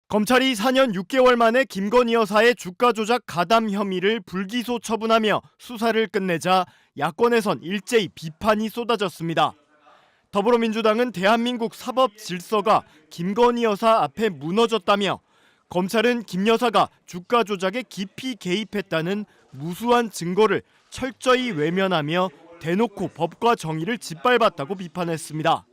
검찰이 4년 6개월 만에 김건희 여사의 주가 조작 가담 혐의를 불기소 처분하며 수사를 끝내자 야권에선 일제히 비판이 쏟아졌습니다. 더불어민주당은 대한민국 사법 질서가 김건희 여사 앞에 무너졌다며 검찰은 김 여사가 주가 조작에 깊이 개입했다는 무수한 증거를 철저히 외면하며 대놓고 법과 정의를 짓밟았다고 비판했습니다.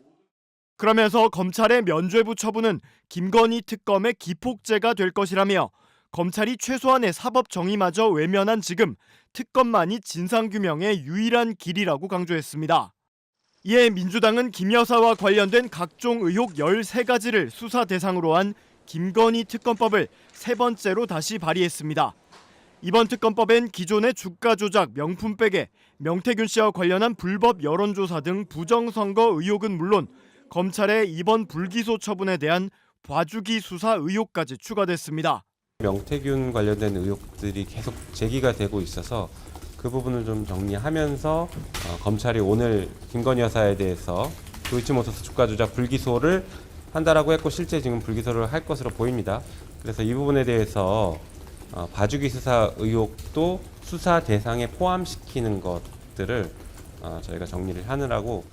그러면서 검찰의 면죄부 처분은 김건희 특검의 기폭제가 될 것이라며 검찰이 최소한의 사법 정의마저 외면한 지금 특검만이 진상규명의 유일한 길이라고 강조했습니다. 이에 민주당은 김 여사와 관련된 각종 의혹 13가지를 수사 대상으로 한 김건희 특검법을 세 번째로 다시 발의했습니다. 이번 특검법엔 기존의 주가 조작, 명품백에 명태균 씨와 관련한 불법 여론조사 등 부정선거 의혹은 물론 검찰의 이번 불기소 처분에 대한 봐주기 수사 의혹까지 추가됐습니다. 명태균 관련된 의혹들이 계속 제기가 되고 있어서 그 부분을 좀 정리하면서 검찰이 오늘 김건희 여사에 대해서 도이치모터스 주가 조작 불기소를 한다라고 했고 실제 지금 불기소를 할 것으로 보입니다. 그래서 이 부분에 대해서 봐주기 수사 의혹도 수사 대상에 포함시키는 것들을 저희가 정리를 하느라고.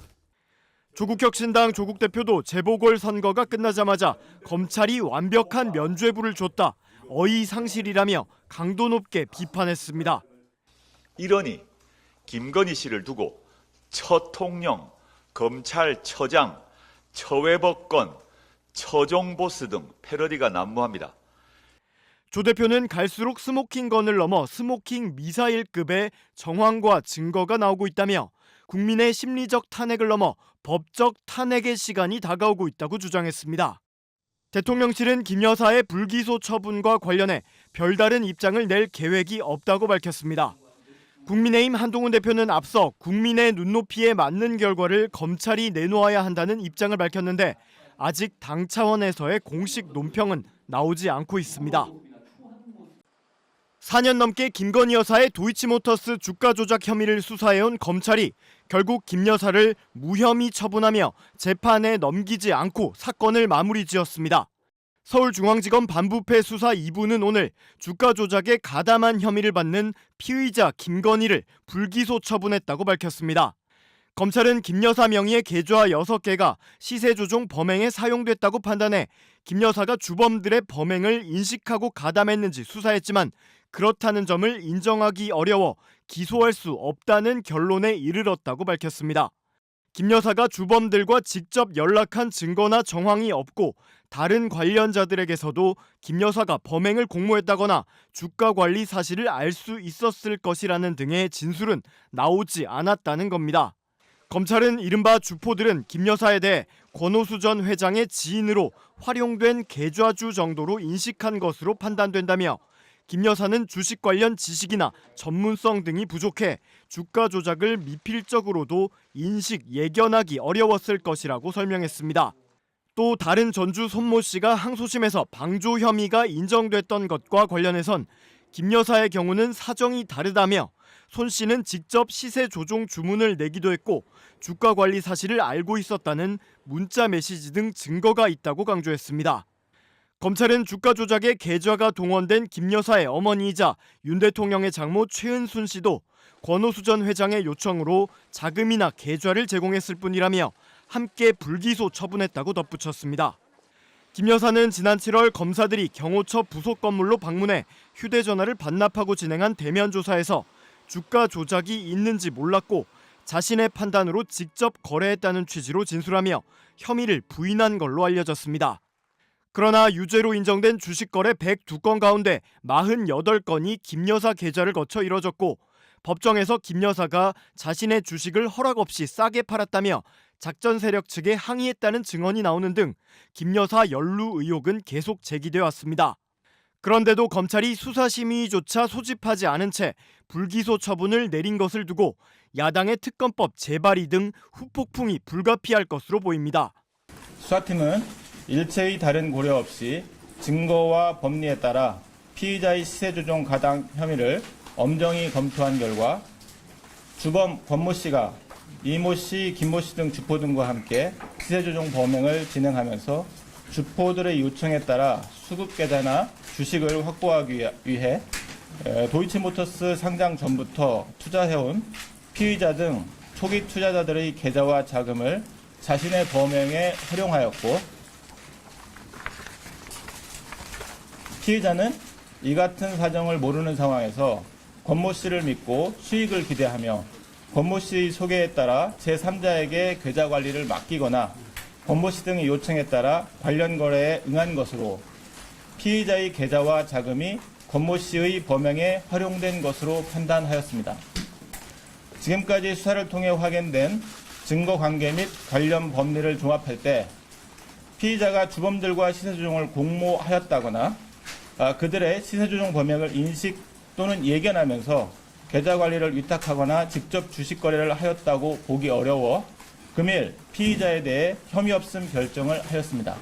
조국혁신당 조국 대표도 재보궐선거가 끝나자마자 검찰이 완벽한 면죄부를 줬다, 어이상실이라며 강도 높게 비판했습니다. 이러니 김건희 씨를 두고 처통령, 검찰처장, 처외법권, 처종보스 등 패러디가 난무합니다. 조 대표는 갈수록 스모킹건을 넘어 스모킹 미사일급의 정황과 증거가 나오고 있다며 국민의 심리적 탄핵을 넘어 법적 탄핵의 시간이 다가오고 있다고 주장했습니다. 대통령실은 김 여사의 불기소 처분과 관련해 별다른 입장을 낼 계획이 없다고 밝혔습니다. 국민의힘 한동훈 대표는 앞서 국민의 눈높이에 맞는 결과를 검찰이 내놓아야 한다는 입장을 밝혔는데 아직 당 차원에서의 공식 논평은 나오지 않고 있습니다. 4년 넘게 김건희 여사의 도이치모터스 주가 조작 혐의를 수사해온 검찰이 결국 김 여사를 무혐의 처분하며 재판에 넘기지 않고 사건을 마무리 지었습니다. 서울중앙지검 반부패 수사 2부는 오늘 주가 조작에 가담한 혐의를 받는 피의자 김건희를 불기소 처분했다고 밝혔습니다. 검찰은 김 여사 명의의 계좌 6개가 시세 조종 범행에 사용됐다고 판단해 김 여사가 주범들의 범행을 인식하고 가담했는지 수사했지만 그렇다는 점을 인정하기 어려워 기소할 수 없다는 결론에 이르렀다고 밝혔습니다. 김 여사가 주범들과 직접 연락한 증거나 정황이 없고 다른 관련자들에게서도 김 여사가 범행을 공모했다거나 주가 관리 사실을 알 수 있었을 것이라는 등의 진술은 나오지 않았다는 겁니다. 검찰은 이른바 주포들은 김 여사에 대해 권오수 전 회장의 지인으로 활용된 계좌주 정도로 인식한 것으로 판단된다며 김 여사는 주식 관련 지식이나 전문성 등이 부족해 주가 조작을 미필적으로도 인식, 예견하기 어려웠을 것이라고 설명했습니다. 또 다른 전주 손모 씨가 항소심에서 방조 혐의가 인정됐던 것과 관련해선 김 여사의 경우는 사정이 다르다며 손 씨는 직접 시세 조종 주문을 내기도 했고 주가 관리 사실을 알고 있었다는 문자 메시지 등 증거가 있다고 강조했습니다. 검찰은 주가 조작에 계좌가 동원된 김 여사의 어머니이자 윤 대통령의 장모 최은순 씨도 권오수 전 회장의 요청으로 자금이나 계좌를 제공했을 뿐이라며 함께 불기소 처분했다고 덧붙였습니다. 김 여사는 지난 7월 검사들이 경호처 부속 건물로 방문해 휴대전화를 반납하고 진행한 대면 조사에서 주가 조작이 있는지 몰랐고 자신의 판단으로 직접 거래했다는 취지로 진술하며 혐의를 부인한 걸로 알려졌습니다. 그러나 유죄로 인정된 주식 거래 102건 가운데 48건이 김 여사 계좌를 거쳐 이뤄졌고 법정에서 김 여사가 자신의 주식을 허락 없이 싸게 팔았다며 작전 세력 측에 항의했다는 증언이 나오는 등 김 여사 연루 의혹은 계속 제기돼 왔습니다. 그런데도 검찰이 수사심의조차 소집하지 않은 채 불기소 처분을 내린 것을 두고 야당의 특검법 재발의 등 후폭풍이 불가피할 것으로 보입니다. 수사팀은 일체의 다른 고려 없이 증거와 법리에 따라 피의자의 시세조종 가담 혐의를 엄정히 검토한 결과 주범 권모 씨가 이모 씨, 김모 씨 등 주포 등과 함께 시세조종 범행을 진행하면서 주포들의 요청에 따라 수급 계좌나 주식을 확보하기 위해 도이치모터스 상장 전부터 투자해온 피의자 등 초기 투자자들의 계좌와 자금을 자신의 범행에 활용하였고, 피의자는 이 같은 사정을 모르는 상황에서 권모 씨를 믿고 수익을 기대하며 권모 씨의 소개에 따라 제3자에게 계좌 관리를 맡기거나 권모 씨 등의 요청에 따라 관련 거래에 응한 것으로 피의자의 계좌와 자금이 권모 씨의 범행에 활용된 것으로 판단하였습니다. 지금까지 수사를 통해 확인된 증거 관계 및 관련 법리를 종합할 때 피의자가 주범들과 시세조종을 공모하였다거나 그들의 시세조종 범행을 인식 또는 예견하면서 계좌 관리를 위탁하거나 직접 주식 거래를 하였다고 보기 어려워 금일 피의자에 대해 혐의 없음 결정을 하였습니다.